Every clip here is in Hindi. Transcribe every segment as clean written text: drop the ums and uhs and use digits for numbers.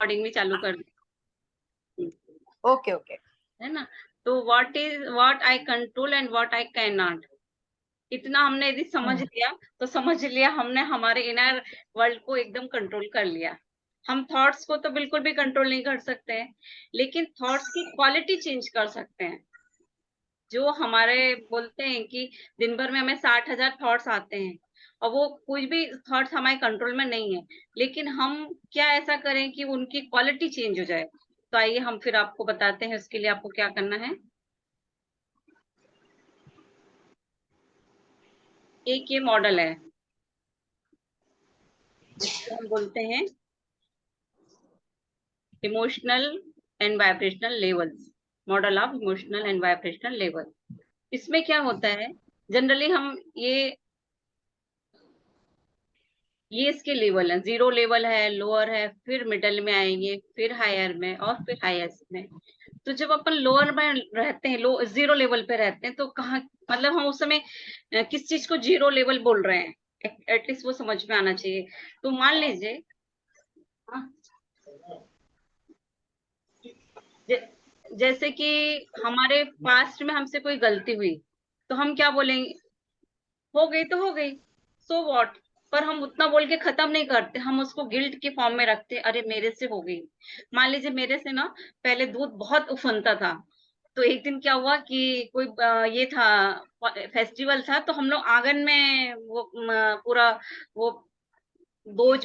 अकॉर्डिंगली चालू कर दी। Okay okay. है ना। तो what I control and what I can not, इतना हमने यदि समझ लिया तो समझ लिया हमने हमारे इनर वर्ल्ड को एकदम कंट्रोल कर लिया। हम थॉट्स को तो बिल्कुल भी कंट्रोल नहीं कर सकते हैं, लेकिन थॉट्स की क्वालिटी चेंज कर सकते हैं। जो हमारे बोलते हैं कि दिन भर में हमें 60,000 थॉट्स आते हैं और वो कुछ भी थॉट्स हमारे कंट्रोल में नहीं है, लेकिन हम क्या ऐसा करें कि उनकी क्वालिटी चेंज हो जाए। तो आइए हम फिर आपको बताते हैं उसके लिए आपको क्या करना है। एक ये मॉडल है जिसको हम बोलते हैं emotional and vibrational levels, model of emotional and vibrational level. इसमें क्या होता है, जनरली हम ये इसके लेवल है, जीरो लेवल है, लोअर है, फिर मिडल में आएंगे, फिर हायर में और फिर हाईएस्ट में। तो जब अपन लोअर में रहते हैं, लो जीरो लेवल पे रहते हैं, तो कहाँ मतलब हम उस समय किस चीज को जीरो लेवल बोल रहे हैं, एटलीस्ट वो समझ में आना चाहिए। तो मान लीजिए हाँ, जैसे कि हमारे पास्ट में हमसे कोई गलती हुई, तो हम क्या बोलेंगे, हो गई तो हो गई, सो व्हाट। पर हम उतना बोल के खत्म नहीं करते, हम उसको गिल्ट के फॉर्म में रखते, अरे मेरे से हो गई। मान लीजिए मेरे से ना पहले दूध बहुत उफनता था, तो एक दिन क्या हुआ कि कोई ये था, फेस्टिवल था, तो हम लोग आंगन में वो पूरा वो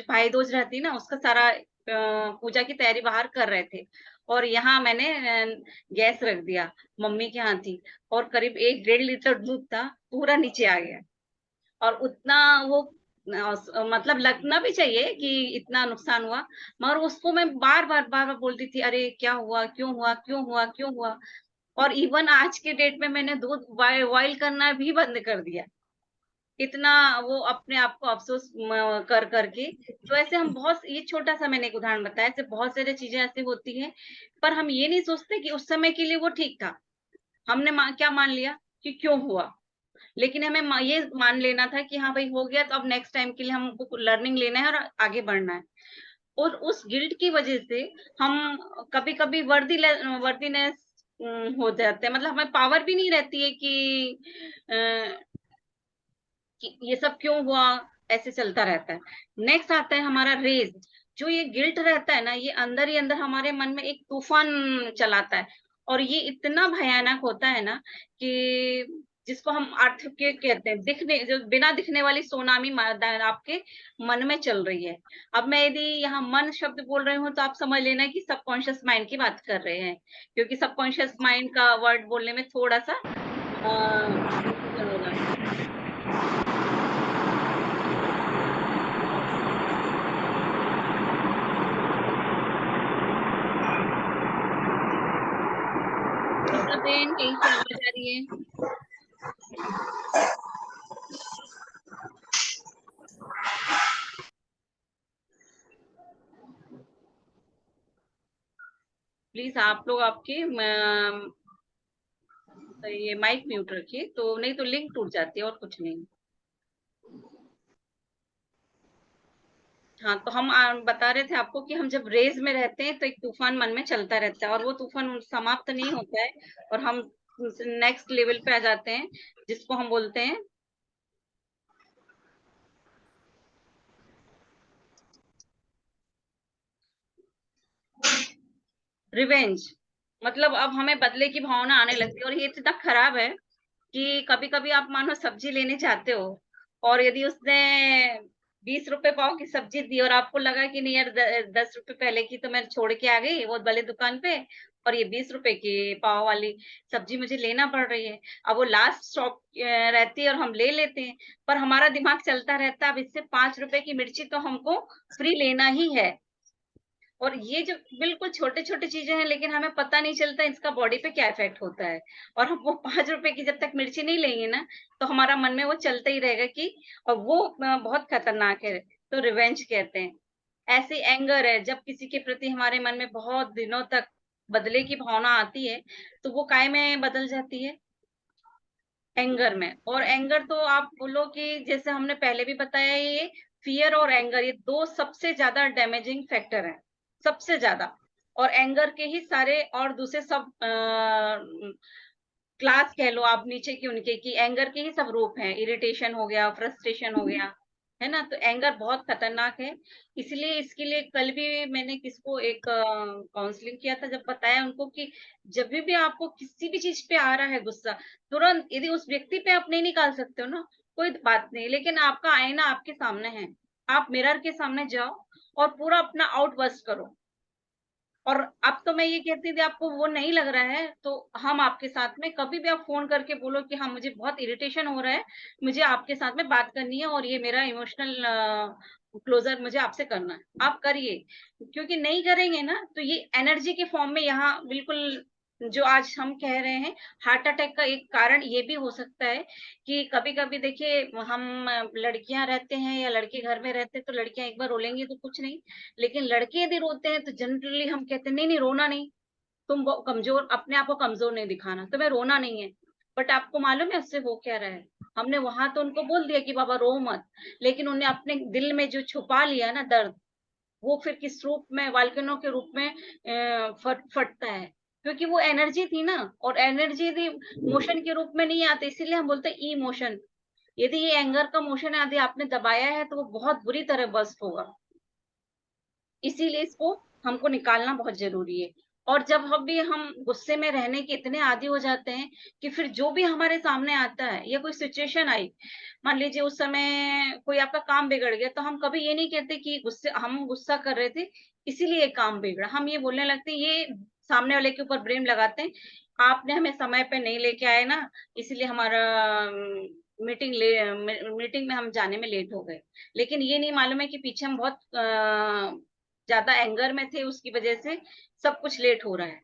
भाई दूज रहती ना, उसका सारा पूजा की तैयारी बाहर कर रहे थे। और यहाँ मैंने गैस रख दिया, मम्मी के यहाँ थी, और करीब 1-1.5 लीटर दूध था, पूरा नीचे आ गया। और उतना वो मतलब लगना भी चाहिए कि इतना नुकसान हुआ, मगर उसको मैं बार बार बोलती थी, अरे क्या हुआ, क्यों हुआ, क्यों हुआ, क्यों हुआ। और इवन आज के डेट में मैंने दूध बॉयल करना भी बंद कर दिया, इतना वो अपने आप को अफसोस कर करके। तो ऐसे हम बहुत, ये छोटा सा मैंने एक उदाहरण बताया, ऐसे बहुत सारी चीजें ऐसी होती हैं, पर हम ये नहीं सोचते कि उस समय के लिए वो ठीक था। हमने क्या मान लिया कि क्यों हुआ, लेकिन हमें ये मान लेना था कि हाँ भाई हो गया, तो अब नेक्स्ट टाइम के लिए हमको लर्निंग लेना है और आगे बढ़ना है। और उस गिल्ट की वजह से हम कभी कभी वर्दीनेस हो जाते हैं, मतलब हमें पावर भी नहीं रहती है कि ये सब क्यों हुआ, ऐसे चलता रहता है। नेक्स्ट आता है हमारा रेज। जो ये गिल्ट रहता है ना, ये अंदर ही अंदर हमारे मन में एक तूफान चलाता है, और ये इतना भयानक होता है ना कि जिसको हम अर्थ के कहते हैं, दिखने जो बिना दिखने वाली सुनामी आपके मन में चल रही है। अब मैं यदि यहाँ मन शब्द बोल रही हूँ, तो आप समझ लेना कि सबकॉन्शियस माइंड की बात कर रहे हैं, क्योंकि सबकॉन्शियस माइंड का वर्ड बोलने में थोड़ा सा कंफ्यूजन हो जाता है। बेन कहीं से आवाज आ रही है? प्लीज आप लोग आपके ये माइक म्यूट रखिए, तो नहीं तो लिंक टूट जाती है और कुछ नहीं। हाँ, तो हम बता रहे थे आपको कि हम जब रेज में रहते हैं तो एक तूफान मन में चलता रहता है, और वो तूफान समाप्त नहीं होता है, और हम नेक्स्ट लेवल पे आ जाते हैं, जिसको हम बोलते हैं रिवेंज। मतलब अब हमें बदले की भावना आने लगती है, और ये इतना खराब है कि कभी कभी आप मानो सब्जी लेने जाते हो, और यदि उसने 20 रुपए पाव की सब्जी दी, और आपको लगा कि नहीं यार 10 रुपए पहले की तो मैं छोड़ के आ गई वो वाले दुकान पे, और ये 20 रुपए की पाव वाली सब्जी मुझे लेना पड़ रही है। अब वो लास्ट शॉप रहती है और हम ले लेते हैं, पर हमारा दिमाग चलता रहता है, अब इससे 5 रुपए की मिर्ची तो हमको फ्री लेना ही है। और ये जो बिल्कुल छोटे छोटे चीजें हैं, लेकिन हमें पता नहीं चलता इसका बॉडी पे क्या इफेक्ट होता है। और हम वो 5 रुपए की जब तक मिर्ची नहीं लेंगे ना, तो हमारा मन में वो चलता ही रहेगा कि, और वो बहुत खतरनाक है। तो रिवेंज कहते हैं। ऐसे एंगर है, जब किसी के प्रति हमारे मन में बहुत दिनों तक बदले की भावना आती है, तो वो काय में बदल जाती है, एंगर में। और एंगर तो आप बोलो कि जैसे हमने पहले भी बताया, ये फियर और एंगर, ये दो सबसे ज्यादा डैमेजिंग फैक्टर है। सबसे ज्यादा। और एंगर के ही सारे और दूसरे सब क्लास कह लो आप नीचे की उनके, की एंगर के ही सब रूप हैं। इरिटेशन हो गया, फ्रस्ट्रेशन हो गया, है ना। तो एंगर बहुत खतरनाक है। इसलिए इसके लिए कल भी मैंने किसको एक काउंसलिंग किया था, जब बताया उनको कि जब भी आपको किसी भी चीज पे आ रहा है गुस्सा, तुरंत यदि उस व्यक्ति पे आप नहीं निकाल सकते हो ना, कोई बात नहीं, लेकिन आपका आईना आपके सामने है, आप मिरर के सामने जाओ और पूरा अपना आउटबर्स्ट करो। और अब तो मैं ये कहती थी, आपको वो नहीं लग रहा है तो हम आपके साथ में, कभी भी आप फ़ोन करके बोलो कि हाँ, मुझे बहुत इरिटेशन हो रहा है, मुझे आपके साथ में बात करनी है और ये मेरा इमोशनल क्लोज़र मुझे आपसे करना है। आप करिए, क्योंकि नहीं करेंगे ना तो ये एनर्जी के फ़ॉर्म में यहाँ बिल्कुल, जो आज हम कह रहे हैं, हार्ट अटैक का एक कारण ये भी हो सकता है कि कभी-कभी देखिए हम लड़कियाँ रहते हैं या लड़के घर में रहते हैं, तो लड़कियाँ एक बार रोलेंगी तो कुछ नहीं, लेकिन लड़के यदि रोते हैं तो जनरली हम कहते हैं नहीं नहीं रोना नहीं, तुम वो कमजोर, अपने आप को कमजोर नहीं दिखाना, तुम्हें रोना नहीं है। बट आपको मालूम है उससे हो क्या रहा है? हमने वहां तो उनको बोल दिया कि बाबा रो मत, लेकिन उन्हें अपने दिल में जो छुपा लिया ना दर्द, वो फिर किस रूप में, वाल्केनो के रूप में फटता है। क्योंकि वो एनर्जी थी ना, और एनर्जी यदि मोशन के रूप में नहीं आती, इसीलिए हम बोलते हैं इमोशन। यदि ये एंगर का मोशन यदि आपने दबाया है तो वो बहुत बुरी तरह बर्स्ट होगा। इसीलिए इसको हमको निकालना बहुत ज़रूरी है। और जब भी हम गुस्से में रहने के इतने आदी हो जाते हैं कि फिर जो भी हमारे सामने आता है या कोई सिचुएशन आई, मान लीजिए उस समय कोई आपका काम बिगड़ गया, तो हम कभी ये नहीं कहते कि हम गुस्सा कर रहे थे इसीलिए काम बिगड़ा। हम ये बोलने लगते हैं, ये सामने वाले के ऊपर ब्लेम लगाते हैं, आपने हमें समय पे नहीं लेके आए ना, इसलिए हमारा मीटिंग में हम जाने में लेट हो गए। लेकिन ये नहीं मालूम है कि पीछे हम बहुत ज़्यादा एंगर में थे, उसकी वजह से सब कुछ लेट हो रहा है।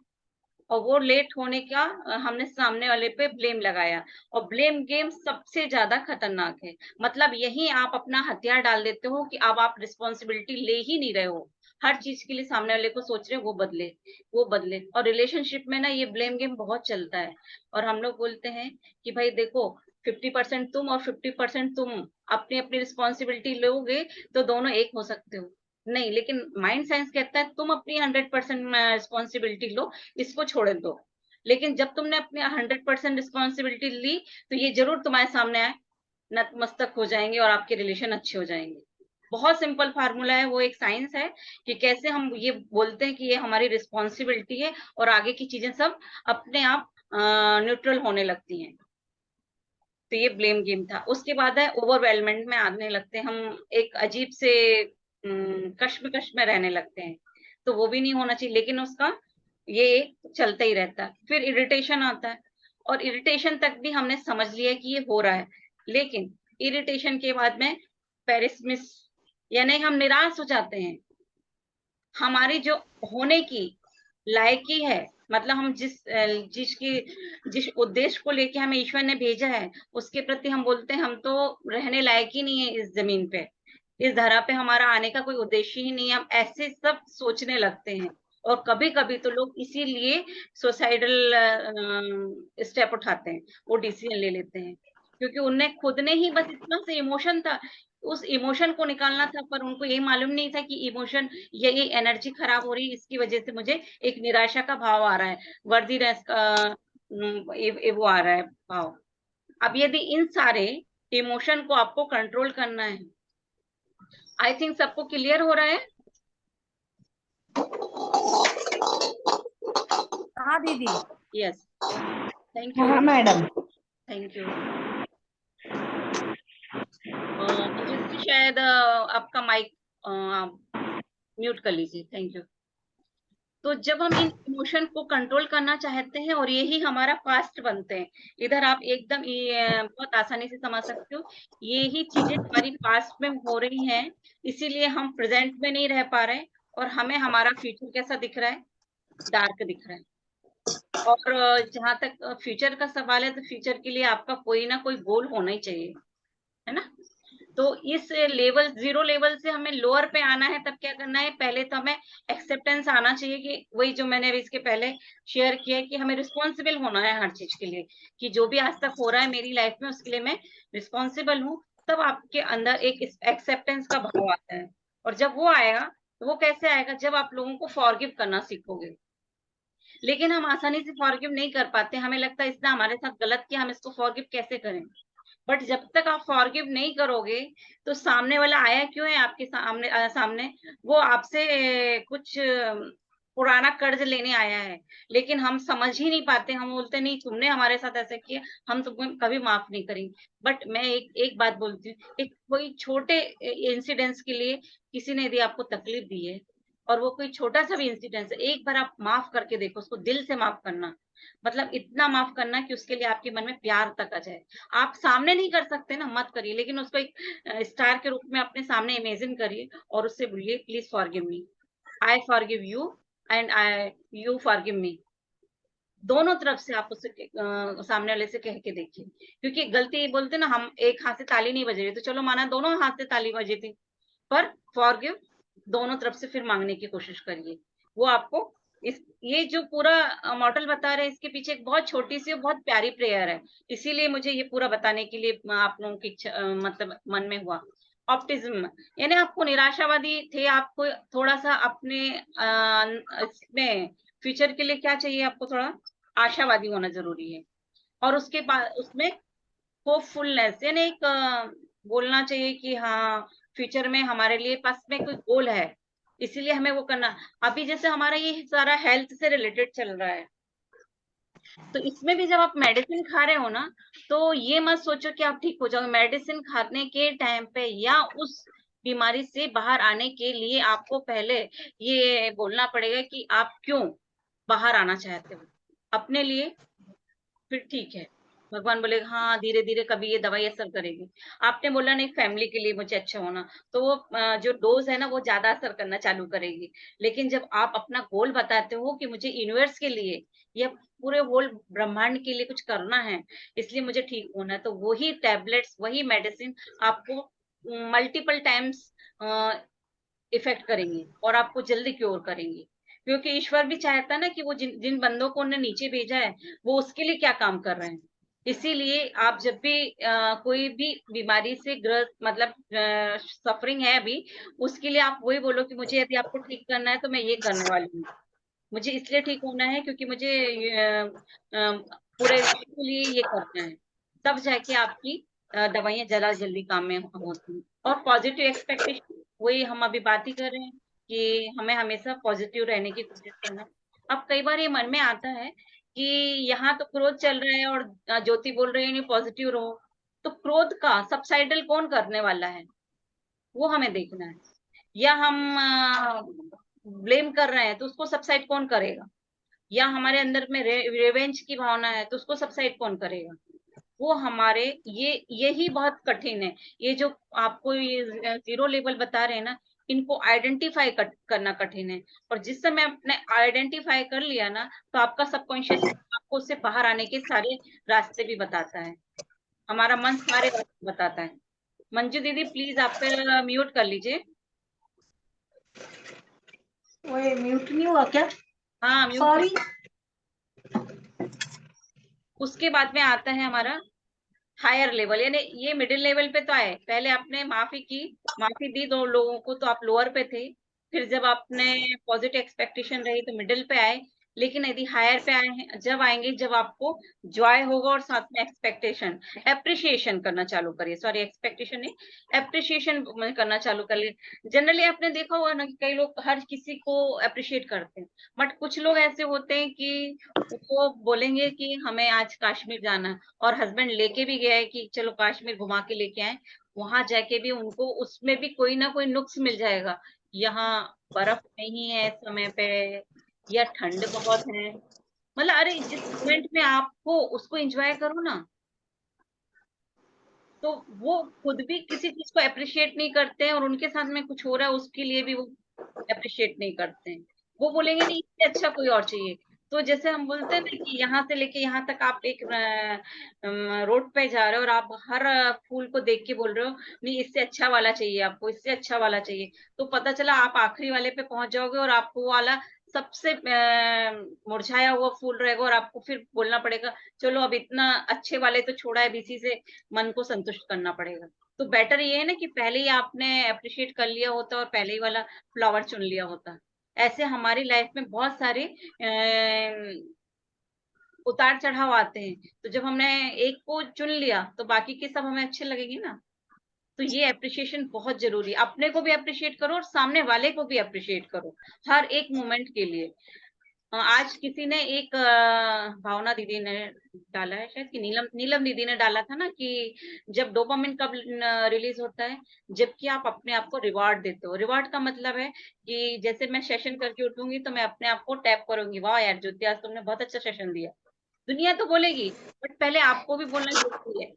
और वो लेट होने का हमने सामने वाले पे ब्लेम लगाया। और ब्लेम गेम सबसे ज़्यादा खतरनाक है। मतलब यहीं आप अपना हथियार डाल देते हो कि अब आप रिस्पॉन्सिबिलिटी ले ही नहीं रहे हो। हर चीज़ के लिए सामने वाले को सोच रहे हो वो बदले। और रिलेशनशिप में ना ये ब्लेम गेम बहुत चलता है। और हम लोग बोलते हैं कि भाई देखो, 50% तुम और 50% तुम अपनी-अपनी रिस्पॉन्सिबिलिटी लोगे तो दोनों एक हो सकते हो। नहीं, लेकिन माइंड साइंस कहता है तुम अपनी 100% रिस्पॉन्सिबिलिटी लो, इसको छोड़ दो। लेकिन जब तुमने अपनी 100% रिस्पॉन्सिबिलिटी ली, तो ये ज़रूर तुम्हारे सामने आए, नतमस्तक हो जाएँगे और आपके रिलेशन अच्छे हो जाएँगे। बहुत सिंपल फ़ॉर्मूला है, वो एक साइंस है कि कैसे हम ये बोलते हैं कि ये हमारी रिस्पॉन्सिबिलिटी है और आगे की चीज़ें सब अपने आप न्यूट्रल होने लगती हैं। तो ये ब्लेम गेम था। उसके बाद है ओवरवेलमेंट में आने लगते हैं हम, एक अजीब से कश्मकश में रहने लगते हैं। तो वो भी नहीं होना चाहिए, लेकिन उसका ये चलता ही रहता है। फिर इरिटेशन आता है, और इरिटेशन तक भी हमने समझ लिया कि ये हो रहा है। लेकिन इरिटेशन के बाद में पेरिसमिस, यानी हम निराश हो जाते हैं। हमारी जो होने की लायकी है, मतलब हम जिस उद्देश्य को लेके हमें ईश्वर ने भेजा है, उसके प्रति हम बोलते हैं हम तो रहने लायक ही नहीं है इस ज़मीन पे। इस धरा पे हमारा आने का कोई उद्देश्य ही नहीं है, हम ऐसे सब सोचने लगते हैं। और कभी-कभी तो लोग इसीलिए सुसाइडल स्टेप उठाते हैं, वो डिसीज़न ले लेते हैं। क्योंकि उन्हें खुद ने ही बस इतना सा इमोशन था, उस इमोशन को निकालना था, पर उनको ये मालूम नहीं था कि इमोशन, ये एनर्जी खराब हो रही है, इसकी वजह से मुझे एक निराशा का भाव आ रहा है, वर्दीनेस का ये वो आ रहा है भाव। अब यदि इन सारे इमोशन को आपको कंट्रोल करना है, आई थिंक सबको क्लियर हो रहा है? हाँ दीदी। यस, थैंक यू, हाँ मैडम। Thank you. मुझे शायद आपका माइक म्यूट कर लीजिए, थैंक यू। तो जब हम इन इमोशन को कंट्रोल करना चाहते हैं और यही हमारा पास्ट बनते हैं, इधर आप एकदम ये बहुत आसानी से समझ सकते हो, ये ही चीजें हमारी पास्ट में हो रही हैं, इसीलिए हम प्रेजेंट में नहीं रह पा रहे हैं, और हमें हमारा फ्यूचर कैसा दिख रहा है? डार्क दिख रहा है। और जहाँ तक फ्यूचर का सवाल है, तो फ्यूचर के लिए आपका कोई ना कोई गोल होना ही चाहिए, है ना? तो इस लेवल, ज़ीरो लेवल से हमें लोअर पे आना है, तब क्या करना है? पहले तो हमें एक्सेप्टेंस आना चाहिए कि वही जो मैंने अभी इसके पहले शेयर किया है कि हमें रिस्पॉन्सिबल होना है हर चीज़ के लिए, कि जो भी आज तक हो रहा है मेरी लाइफ में उसके लिए मैं रिस्पॉन्सिबल हूँ। तब आपके अंदर एक इस एक्सेप्टेंस का भाव आता है, और जब वो आएगा, वो कैसे आएगा? जब आप लोगों को फॉरगिव करना सीखोगे। लेकिन हम आसानी से फॉरगिव नहीं कर पाते, हमें लगता है इसने हमारे साथ गलत किया, हम इसको फॉरगिव कैसे करें? बट जब तक आप फॉरगिव नहीं करोगे, तो सामने वाला आया क्यों है आपके सामने? वो आपसे कुछ पुराना कर्ज लेने आया है, लेकिन हम समझ ही नहीं पाते, हम बोलते नहीं तुमने हमारे साथ ऐसा किया, हम तुमको कभी माफ नहीं करेंगे। बट मैं एक बात बोलती हूँ, एक कोई छोटे इंसिडेंट्स के लिए किसी ने यदि आपको तकलीफ दी है, और वो कोई छोटा-सा भी इंसिडेंस है, एक बार आप माफ करके देखो, उसको दिल से माफ करना। मतलब इतना माफ करना कि उसके लिए आपके मन में प्यार तक आ जाए। आप सामने नहीं कर सकते ना, मत करिए, लेकिन उसको एक स्टार के रूप में अपने सामने इमेजिन करिए और उससे बोलिए please forgive me, I forgive you and I you forgive me. दोनों तरफ से आप उससे सामने वाले से कह के देखिए। क्योंकि गलती बोलते हैं ना, हम एक हाथ से ताली नहीं बज रही, तो चलो माना दोनों हाथ से ताली बजी थी, पर फॉरगिव दोनों तरफ से फिर माँगने की कोशिश करिए। वो आपको इस ये जो पूरा मॉडल बता रहे हैं, इसके पीछे एक बहुत छोटी-सी और बहुत प्यारी प्रेयर है। इसीलिए मुझे ये पूरा बताने के लिए आप लोगों की मतलब मन में हुआ। ऑप्टिज्म यानी आपको निराशावादी थे, आपको थोड़ा-सा अपने इसमें फ्यूचर के लिए क्या चाहिए आपको थोड़ा आशावादी होना ज़रूरी है। और उसके बाद उसमें होपफुलनेस यानी एक बोलना चाहिए कि हाँ, फ्यूचर में हमारे लिए पास में कोई गोल है, इसीलिए हमें वो करना। अभी जैसे हमारा ये सारा हेल्थ से रिलेटेड चल रहा है, तो इसमें भी जब आप मेडिसिन खा रहे हो ना, तो ये मत सोचो कि आप ठीक हो जाओगे। मेडिसिन खाने के टाइम पे या उस बीमारी से बाहर आने के लिए आपको पहले ये बोलना पड़ेगा कि आप क्यों बाहर आना चाहते हो। अपने लिए फिर ठीक है। भगवान बोलेगा हाँ, धीरे-धीरे कभी ये दवाई असर करेगी। आपने बोला नहीं फैमिली के लिए मुझे अच्छा होना, तो वो जो डोज़ है ना वो ज़्यादा असर करना चालू करेगी। लेकिन जब आप अपना गोल बताते हो कि मुझे यूनिवर्स के लिए या पूरे होल ब्रह्मांड के लिए कुछ करना है, इसलिए मुझे ठीक होना है, तो वही टैबलेट्स, वही मेडिसिन आपको मल्टीपल टाइम्स अ, इफ़ेक्ट करेंगी और आपको जल्दी क्योर करेंगी। क्योंकि ईश्वर भी चाहता है ना कि वो जिन जिन बंदों को उन्होंने नीचे भेजा है, वो उसके लिए क्या काम कर रहे हैं। इसीलिए आप जब भी कोई भी बीमारी से ग्रस्त मतलब सफ़रिंग है अभी, उसके लिए आप वही बोलो कि मुझे यदि आपको ठीक करना है, तो मैं ये करने वाली हूँ। मुझे इसलिए ठीक होना है क्योंकि मुझे पूरे विश्व के लिए ये करना है। तब जाके आपकी दवाइयाँ ज़्यादा जल्दी काम में होती हैं। और पॉज़िटिव एक्सपेक्टेशन वही हम अभी बात ही कर रहे हैं कि हमें हमेशा पॉज़िटिव रहने की कोशिश करना। अब कई बार ये मन में आता है कि यहाँ तो क्रोध चल रहा है और ज्योति बोल रही है नहीं पॉज़िटिव रहो। तो क्रोध का सबसाइडल कौन करने वाला है? वो हमें देखना है। या हम ब्लेम कर रहे हैं तो उसको सबसाइड कौन करेगा? या हमारे अंदर में रिवेंज की भावना है तो उसको सबसाइड कौन करेगा? वो हमारे यही बहुत कठिन है। ये जो आपको ये ज़ीरो लेवल बता रहे हैं ना, इनको आइडेंटिफ़ाई करना कठिन है। और जिस समय आपने आइडेंटिफ़ाई कर लिया ना, तो आपका सबकॉन्शियस आपको उससे बाहर आने के सारे रास्ते भी बताता है। हमारा मन सारे रास्ते बताता है। मंजू दीदी प्लीज़ आप फिर म्यूट कर लीजिए। ओए म्यूट नहीं हुआ क्या? हाँ, म्यूट कर सॉरी। उसके बाद में आता है हमारा हायर लेवल यानी ये मिडिल लेवल पे तो आए। पहले आपने माफ़ी की, माफ़ी दी 2 लोगों को तो आप लोअर पे थे। फिर जब आपने पॉज़िटिव एक्सपेक्टेशन रही तो मिडल पे आए। लेकिन यदि हायर पे आए हैं जब आएँगे जब आपको जॉय होगा और साथ में एक्सपेक्टेशन, एप्रिशिएशन करना चालू करिए। सॉरी एक्सपेक्टेशन नहीं, एप्रिशिएशन करना चालू करिए। जनरली आपने देखा होगा ना कि कई लोग हर किसी को एप्रिशिएट करते हैं। बट कुछ लोग ऐसे होते हैं कि वो बोलेंगे कि हमें आज कश्मीर जाना है। और हस्बैंड लेके भी गया है कि चलो कश्मीर घुमा के लेके आएँ, वहाँ जाके भी उनको उसमें भी कोई ना कोई नुक्स मिल जाएगा। यहाँ बर्फ नहीं है समय पे या ठंड बहुत है। मतलब अरे जिस मोमेंट में आपको उसको एन्जॉय करो ना, तो वो खुद भी किसी चीज़ को एप्रिशिएट नहीं करते हैं और उनके साथ में कुछ हो रहा है उसके लिए भी वो एप्रिशिएट नहीं करते हैं। वो बोलेंगे नहीं इससे अच्छा कोई और चाहिए। तो जैसे हम बोलते हैं ना कि यहाँ से लेके यहाँ तक आप एक रोड पे जा रहे हो और आप हर फूल को देख के बोल रहे हो, नहीं इससे अच्छा वाला चाहिए आपको, इससे अच्छा वाला चाहिए। तो पता चला आप आखिरी वाले पे पहुँच जाओगे और आपको वो वाला सबसे मुरझाया हुआ फूल रहेगा और आपको फिर बोलना पड़ेगा चलो अब इतना अच्छे वाले तो छोड़ा है, इसी से मन को संतुष्ट करना पड़ेगा। तो बेटर ये है ना कि पहले ही आपने अप्रिशिएट कर लिया होता और पहले ही वाला फ्लावर चुन लिया होता। ऐसे हमारी लाइफ में बहुत सारे उतार चढ़ाव आते हैं, तो जब हमने एक को चुन लिया तो बाकी के सब हमें अच्छे लगेंगे ना। तो ये एप्रिसिएशन बहुत जरूरी है, अपने को भी अप्रिशिएट करो और सामने वाले को भी अप्रिशिएट करो हर एक मोमेंट के लिए। आज किसी ने एक भावना दीदी ने डाला है शायद कि नीलम नीलम दीदी ने डाला था ना कि जब डोपामिन कब रिलीज होता है, जबकि आप अपने आप को रिवार्ड देते हो। रिवार्ड का मतलब है कि जैसे मैं सेशन करके उठूंगी तो मैं अपने आप को टैप करूंगी, वाह यार ज्योति आज तुमने बहुत अच्छा सेशन दिया। दुनिया तो बोलेगी बट पहले आपको भी बोलना जरूरी है।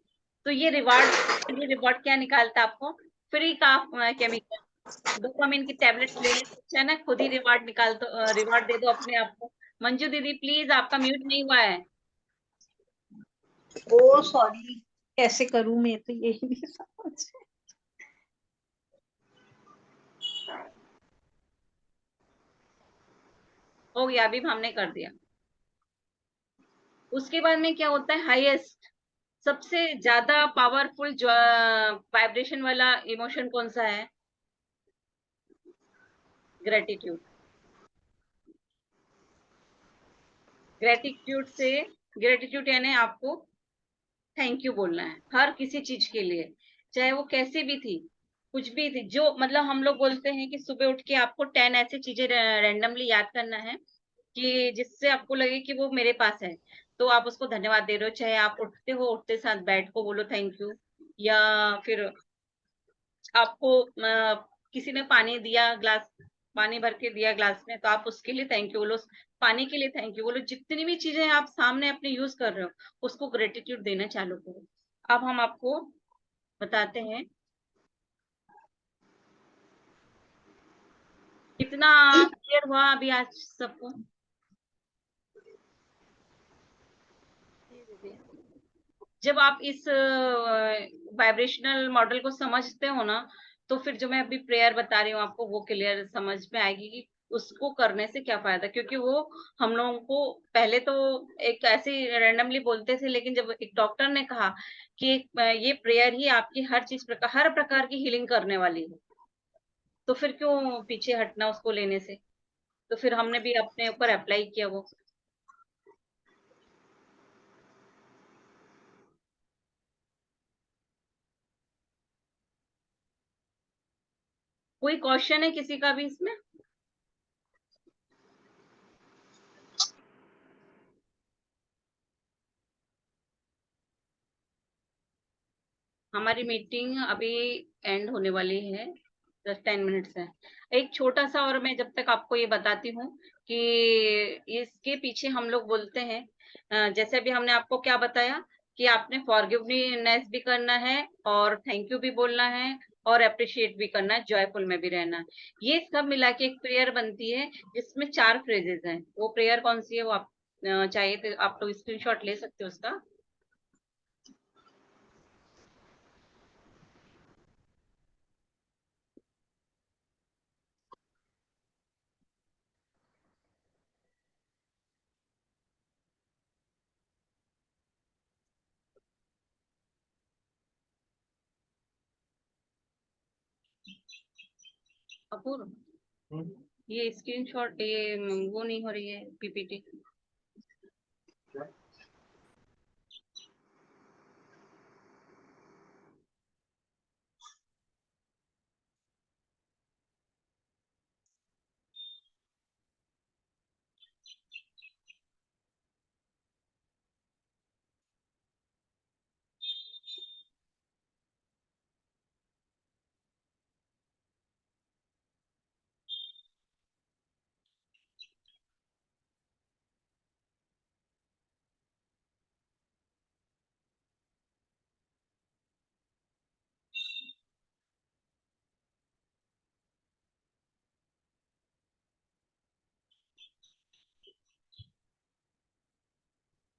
तो ये रिवॉर्ड क्या निकालता है आपको? फ्री का केमिकल, डोपामिन की टेबलेट्स लेने से अच्छा है ना खुद ही रिवॉर्ड निकाल दो, रिवॉर्ड दे दो अपने आप को। मंजू दीदी प्लीज आपका म्यूट नहीं हुआ है। ओ सॉरी, कैसे करूं मैं तो यही नहीं समझ। हो गया, अभी हमने कर दिया। उसके बाद में क्या होता है, हाईएस्ट सबसे ज्यादा पावरफुल जो वाइब्रेशन वाला इमोशन कौन सा है? ग्रेटिट्यूड। ग्रेटिट्यूड यानी आपको थैंक यू बोलना है हर किसी चीज के लिए, चाहे वो कैसी भी थी, कुछ भी थी। जो मतलब हम लोग बोलते हैं कि सुबह उठ के आपको 10 ऐसी चीजें रैंडमली याद करना है कि जिससे आपको लगे कि वो मेरे पास है, तो आप उसको धन्यवाद दे रहे हो। चाहे आप उठते हो, उठते साथ बेड को बोलो थैंक यू, या फिर आपको किसी ने पानी दिया, ग्लास पानी भर के दिया ग्लास में, तो आप उसके लिए थैंक यू बोलो, पानी के लिए थैंक यू बोलो। जितनी भी चीजें आप सामने अपने यूज कर रहे हो उसको ग्रेटिट्यूड देना चालू करो। अब हम आपको बताते हैं कितना क्लियर हुआ अभी आज सबको। जब आप इस वाइब्रेशनल मॉडल को समझते हो ना, तो फिर जो मैं अभी प्रेयर बता रही हूँ आपको वो क्लियर समझ में आएगी कि उसको करने से क्या फायदा। क्योंकि वो हम लोगों को पहले तो एक ऐसे रैंडमली बोलते थे, लेकिन जब एक डॉक्टर ने कहा कि ये प्रेयर ही आपकी हर प्रकार की हीलिंग करने वाली है, तो फिर क्यों पीछे हटना उसको लेने से। तो फिर हमने भी अपने ऊपर अप्लाई किया वो। कोई क्वेश्चन है किसी का भी इसमें? हमारी मीटिंग अभी एंड होने वाली है, 10-10 मिनट्स है। एक छोटा सा और मैं जब तक आपको ये बताती हूँ कि इसके पीछे हम लोग बोलते हैं, जैसे अभी हमने आपको क्या बताया कि आपने फॉरगिवनेस भी करना है और थैंक यू भी बोलना है और अप्रिशिएट भी करना है, जॉयफुल में भी रहना है। ये सब मिला के एक प्रेयर बनती है जिसमें 4 फ्रेजेस हैं। वो प्रेयर कौन सी है वो आप चाहिए तो आप लोग स्क्रीनशॉट ले सकते हो उसका। अपूर्व, ये स्क्रीनशॉट ये वो नहीं हो रही है पीपीटी।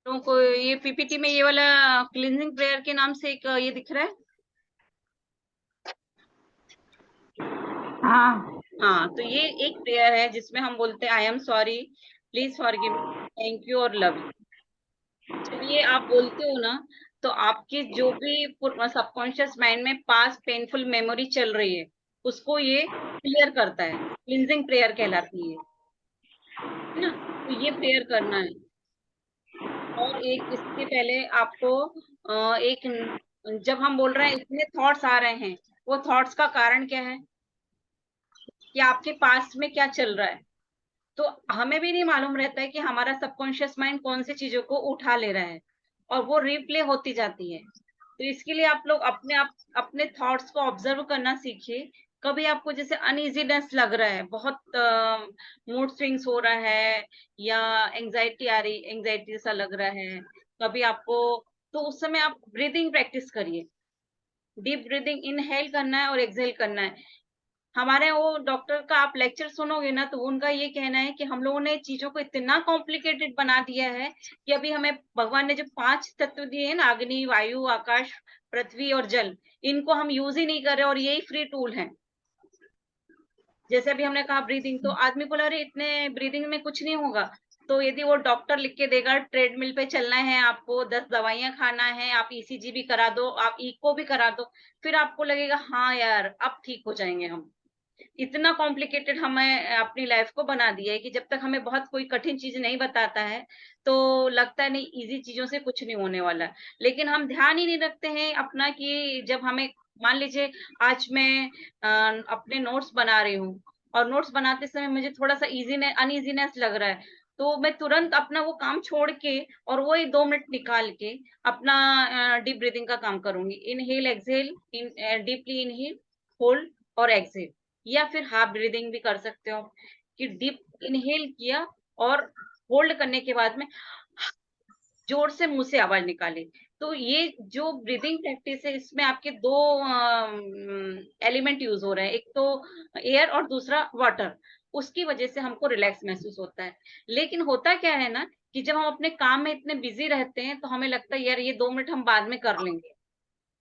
तो ये पीपीटी में ये वाला क्लींजिंग प्रेयर के नाम से एक ये दिख रहा है। हाँ हाँ, तो ये एक प्रेयर है जिसमें हम बोलते हैं I am sorry, please forgive, thank you और लव यू। जब ये आप बोलते हो ना, तो आपकी जो भी सबकॉन्शियस माइंड में पास्ट पेनफुल मेमोरी चल रही है, उसको ये क्लियर करता है। क्लिंजिंग प्रेयर कहलाती है ना। तो ये प्रेयर करना है। और एक इसके पहले आपको जब हम बोल रहे हैं इतने थॉट्स आ रहे हैं, वो थॉट्स का कारण क्या है, कि आपके पास्ट में क्या चल रहा है। तो हमें भी नहीं मालूम रहता है कि हमारा सबकॉन्शियस माइंड कौन सी चीजों को उठा ले रहा है, और वो रिप्ले होती जाती है। तो इसके लिए आप लोग आप अपने थॉट्स को ऑब्जर्व करना सीखिए। कभी आपको जैसे अनइजीनेस लग रहा है, बहुत मूड स्विंग्स हो रहा है, या एंजाइटी आ रही, एंजाइटी जैसा लग रहा है कभी आपको, तो उस समय आप ब्रीदिंग प्रैक्टिस करिए। डीप ब्रीदिंग इनहेल करना है और एक्सहेल करना है। हमारे वो डॉक्टर का आप लेक्चर सुनोगे ना, तो उनका ये कहना है कि हम लोगों ने चीजों को इतना कॉम्प्लिकेटेड बना दिया है कि अभी हमें भगवान ने जो 5 तत्व दिए हैं ना, अग्नि, वायु, आकाश, पृथ्वी और जल, इनको हम यूज ही नहीं कर रहे, और यही फ्री टूल है। जैसे अभी हमने कहा ब्रीदिंग, तो आदमी बोला अरे इतने ब्रीदिंग में कुछ नहीं होगा। तो यदि वो डॉक्टर लिख के देगा ट्रेडमिल पे चलना है आपको, 10 दवाइयां खाना है, आप ईसीजी भी करा दो, आप इको भी करा दो, फिर आपको लगेगा हाँ यार अब ठीक हो जाएंगे हम। इतना कॉम्प्लिकेटेड हमें अपनी लाइफ को बना दिया है कि जब तक हमें बहुत कोई कठिन चीज नहीं बताता है, तो लगता है नहीं इजी चीजों से कुछ नहीं होने वाला है। लेकिन हम ध्यान ही नहीं रखते हैं अपना, कि जब हमें मान लीजिए आज मैं अपने नोट्स बना रही हूँ, और नोट्स बनाते समय मुझे थोड़ा सा इजीनेस अनइजीनेस लग रहा है, तो मैं तुरंत अपना वो काम छोड़ के और वही 2 मिनट निकाल के अपना डीप ब्रीदिंग का काम करूंगी। Inhale exhale, deeply inhale, hold और एक्सहेल, या फिर हाफ ब्रीदिंग भी कर सकते हो, कि डीप इनहेल किया और होल्ड करने के बाद में जोर से मुंह से आवाज निकाली। तो ये जो ब्रीदिंग प्रैक्टिस है, इसमें आपके 2 एलिमेंट यूज हो रहे हैं, एक तो एयर और दूसरा वाटर। उसकी वजह से हमको रिलैक्स महसूस होता है। लेकिन होता क्या है ना, कि जब हम अपने काम में इतने बिजी रहते हैं, तो हमें लगता है यार ये 2 मिनट हम बाद में कर लेंगे।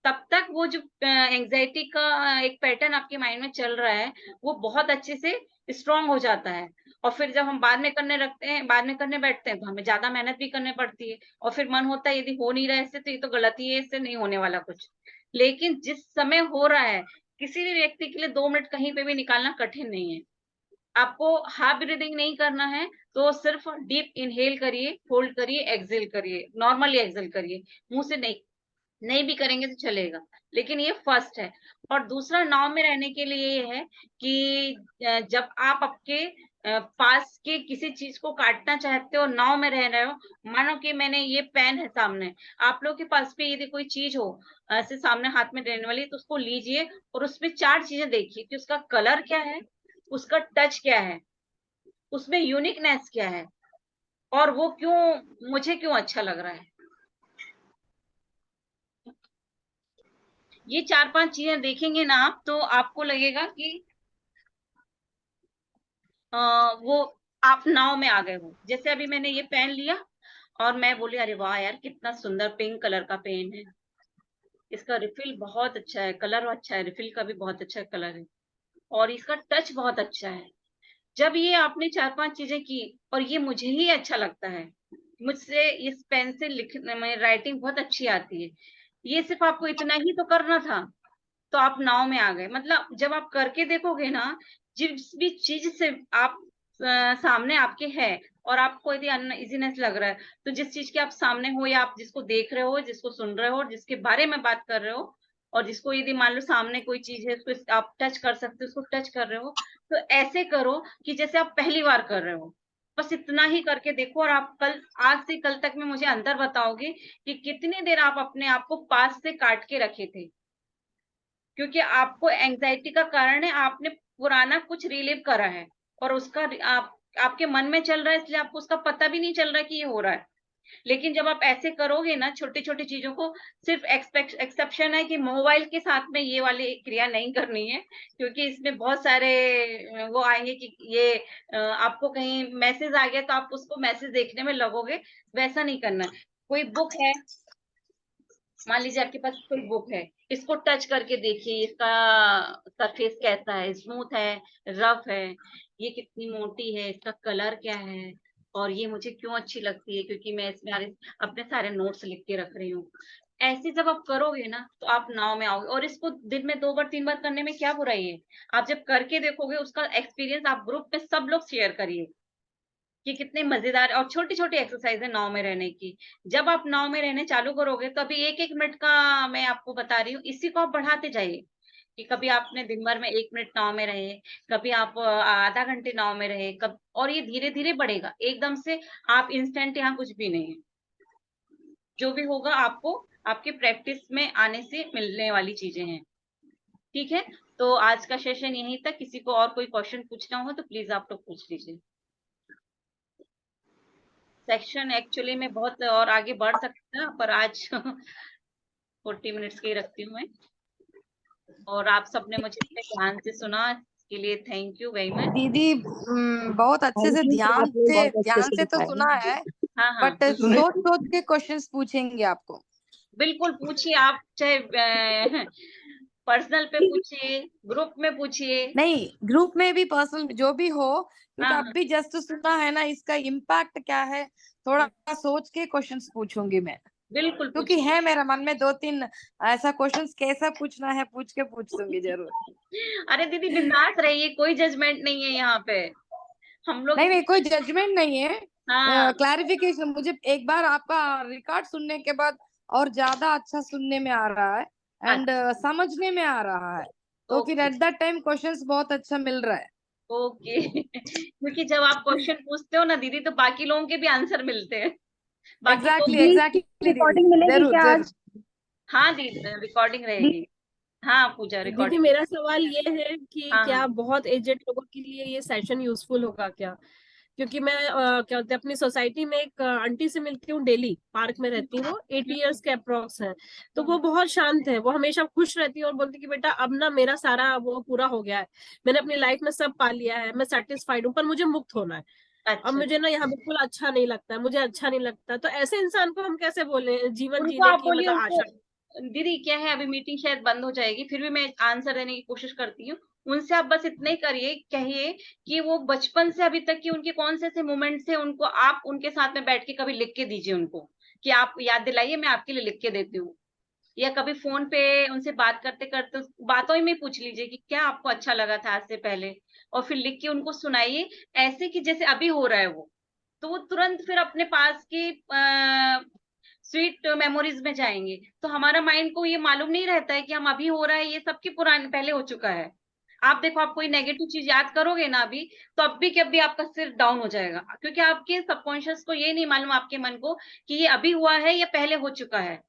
तब तक वो जो एंजाइटी का एक पैटर्न आपके माइंड में चल रहा है, वो बहुत अच्छे से स्ट्रांग हो जाता है। और फिर जब हम बाद में करने रखते हैं, बाद में करने बैठते हैं, तो हमें ज्यादा मेहनत भी करनी पड़ती है, और फिर मन होता है यदि हो नहीं रहा है इससे, तो ये तो गलती है, इससे नहीं होने वाला कुछ। लेकिन जिस समय हो रहा है, किसी भी व्यक्ति के लिए 2 मिनट कहीं पे भी निकालना कठिन नहीं है। आपको हाफ ब्रीदिंग नहीं करना है, तो सिर्फ डीप इनहेल करिए, होल्ड करिए, एक्सहेल करिए, नॉर्मली एक्सहेल करिए, मुंह से नहीं। नहीं भी करेंगे तो चलेगा, लेकिन ये फर्स्ट है। और दूसरा नाव में रहने के लिए ये है कि जब आप आपके पास के किसी चीज को काटना चाहते हो, नाव में रह रहे हो, मानो कि मैंने ये पेन है सामने, आप लोग के पास भी यदि कोई चीज हो ऐसे सामने हाथ में रहने वाली, तो उसको लीजिए और उसमें 4 चीजें देखिए कि उसका कलर क्या है, उसका टच क्या है, उसमें यूनिकनेस क्या है, और वो क्यों, मुझे क्यों अच्छा लग रहा है। ये 4-5 चीजें देखेंगे ना आप, तो आपको लगेगा कि वो आप नाव में आ गए हो। जैसे अभी मैंने ये पेन लिया, और मैं बोली अरे वाह यार कितना सुंदर पिंक कलर का पेन है, इसका रिफिल बहुत अच्छा है, कलर अच्छा है, रिफिल का भी बहुत अच्छा कलर है, और इसका टच बहुत अच्छा है। जब ये आपने 4-5 चीजें की, और ये मुझे ही अच्छा लगता है, मुझसे इस पेन से लिखने में राइटिंग बहुत अच्छी आती है, ये सिर्फ आपको इतना ही तो करना था, तो आप नाव में आ गए। मतलब जब आप करके देखोगे ना, जिस भी चीज से आप सामने आपके है, और आपको यदि अनइजीनेस लग रहा है, तो जिस चीज के आप सामने हो, या आप जिसको देख रहे हो, जिसको सुन रहे हो, जिसके बारे में बात कर रहे हो, और जिसको यदि मान लो सामने कोई चीज है, उसको आप टच कर सकते हो, उसको टच कर रहे हो, तो ऐसे करो कि जैसे आप पहली बार कर रहे हो। बस इतना ही करके देखो, और आप कल, आज से कल तक में मुझे अंतर बताओगे कि कितनी देर आप अपने आप को पास से काट के रखे थे। क्योंकि आपको एंजाइटी का कारण है, आपने पुराना कुछ रिलीव करा है, और उसका आप आपके मन में चल रहा है, इसलिए आपको उसका पता भी नहीं चल रहा कि ये हो रहा है। लेकिन जब आप ऐसे करोगे ना छोटी छोटी चीजों को, सिर्फ एक्सेप्शन है कि मोबाइल के साथ में ये वाली क्रिया नहीं करनी है, क्योंकि इसमें बहुत सारे वो आएंगे कि ये आपको कहीं मैसेज आ गया तो आप उसको मैसेज देखने में लगोगे, वैसा नहीं करना है। कोई बुक है, मान लीजिए आपके पास कोई बुक है, इसको टच करके देखिए, इसका सरफेस कैसा है, स्मूथ है, रफ है, ये कितनी मोटी है, इसका कलर क्या है, और ये मुझे क्यों अच्छी लगती है, क्योंकि मैं इसमें अपने सारे नोट्स लिख के रख रही हूँ। ऐसे जब आप करोगे ना, तो आप नाव में आओगे, और इसको दिन में 2 बार 3 बार करने में क्या बुराई है। आप जब करके देखोगे, उसका एक्सपीरियंस आप ग्रुप में सब लोग शेयर करिए कि कितने मजेदार, और छोटी छोटी एक्सरसाइज है नाव में रहने की। जब आप नाव में रहने चालू करोगे, तो अभी 1-1 मिनट का मैं आपको बता रही हूँ, इसी को आप बढ़ाते जाइए, कि कभी आपने दिन भर में 1 मिनट नाव में रहे, कभी आप आधा घंटे नाव में रहे, कब, और ये धीरे धीरे बढ़ेगा, एकदम से आप इंस्टेंट यहाँ कुछ भी नहीं है। जो भी होगा आपको आपके प्रैक्टिस में आने से मिलने वाली चीजें हैं। ठीक है, तो आज का सेशन यहीं तक। किसी को और कोई क्वेश्चन पूछना हो तो प्लीज आप लोग पूछ लीजिए। सेक्शन एक्चुअली में बहुत और आगे बढ़ सकता है, पर आज 40 मिनट्स के ही रखती हूँ मैं। और आप सबने मुझे इतने ध्यान से सुना, इसके लिए थैंक यू वेरी मच। दीदी बहुत अच्छे से थैंक यू सर, आपने बहुत अच्छे ध्यान से से तो बताया। सुना है, हाँ हाँ, बट सोच सोच के क्वेश्चंस पूछेंगे आपको। बिल्कुल पूछिए, आप चाहे पर्सनल पे पूछिए, ग्रुप में पूछिए। नहीं, ग्रुप में भी पर्सनल जो भी हो, क्योंकि हाँ अब भी जस्ट सुना है ना, इसका इम्पैक्ट क्या है, थोड़ा सोच के क्वेश्चंस पूछूंगी मैं, बिल्कुल क्योंकि पूछिए। है मेरा मन में 2-3 ऐसा क्वेश्चंस कैसा पूछना है, पूछ के पूछूंगी जरूर। अरे दीदी बिंदास रहिए, कोई जजमेंट नहीं है यहाँ पे, हम लोग नहीं नहीं, इतने। कोई जजमेंट नहीं है, हाँ क्लैरिफिकेशन। मुझे एक बार आपका रिकॉर्ड सुनने के बाद और ज्यादा अच्छा सुनने में आ रहा है, एंड अच्छा, समझने में आ रहा है, तो फिर okay at that time questions बहुत अच्छा मिल रहा है। ओके। क्योंकि जब आप क्वेश्चन पूछते हो ना दीदी, तो बाकी लोगों के भी आंसर मिलते हैं, बाकी लोग एग्जैक्टली भी। दीदी की एग्जैक्टली दीदी, रिकॉर्डिंग मिलेगी जरूर क्या जरूर। आज? हाँ दीदी रिकॉर्डिंग दी- रहेगी। हाँ पूजा, दीदी रिकॉर्डिंग। मेरा सवाल ये है कि हाँ हाँ क्या बहुत एजेड लोगों के लिए ये सेशन यूजफुल होगा क्या? क्योंकि मैं क्या होता है, अपनी सोसाइटी में एक आंटी से मिलती हूँ डेली, पार्क में रहती हूँ, 80 इयर्स के अप्रोक्स है। तो वो बहुत शांत है, वो हमेशा खुश रहती है और बोलती है कि बेटा अब ना मेरा सारा वो पूरा हो गया है, मैंने अपनी लाइफ में सब पा लिया है, मैं सेटिस्फाइड हूँ, पर मुझे मुक्त होना है। अब अच्छा, मुझे ना यहाँ बिल्कुल अच्छा नहीं लगता है, मुझे अच्छा नहीं लगता। तो ऐसे इंसान को हम कैसे बोले जीवन उनको जीने आप की बोलिए, मतलब उनको आशा? दीदी क्या है, अभी मीटिंग शायद बंद हो जाएगी, फिर भी मैं आंसर देने की कोशिश करती हूँ। उनसे आप बस इतना ही करिए, कहिए कि वो बचपन से अभी तक की उनके कौन से ऐसे मोमेंट्स है, उनको आप उनके साथ में बैठ के कभी लिख के दीजिए उनको, कि आप याद दिलाइए, मैं आपके लिए लिख के देती हूँ। या कभी फोन पे उनसे बात करते करते बातों ही में पूछ लीजिए कि क्या आपको अच्छा लगा था आज से पहले, और फिर लिख के उनको सुनाइए, ऐसे कि जैसे अभी हो रहा है वो। तो वो तुरंत फिर अपने पास की स्वीट मेमोरीज में जाएंगे। तो हमारा माइंड को ये मालूम नहीं रहता है कि हम अभी हो रहा है, ये सबकी पुरानी पहले हो चुका है। आप देखो, आप कोई नेगेटिव चीज याद करोगे ना अभी, तो अभी के अभी आपका सिर डाउन हो जाएगा, क्योंकि आपके सबकॉन्शियस को ये नहीं मालूम, आपके मन को, कि ये अभी हुआ है या पहले हो चुका है।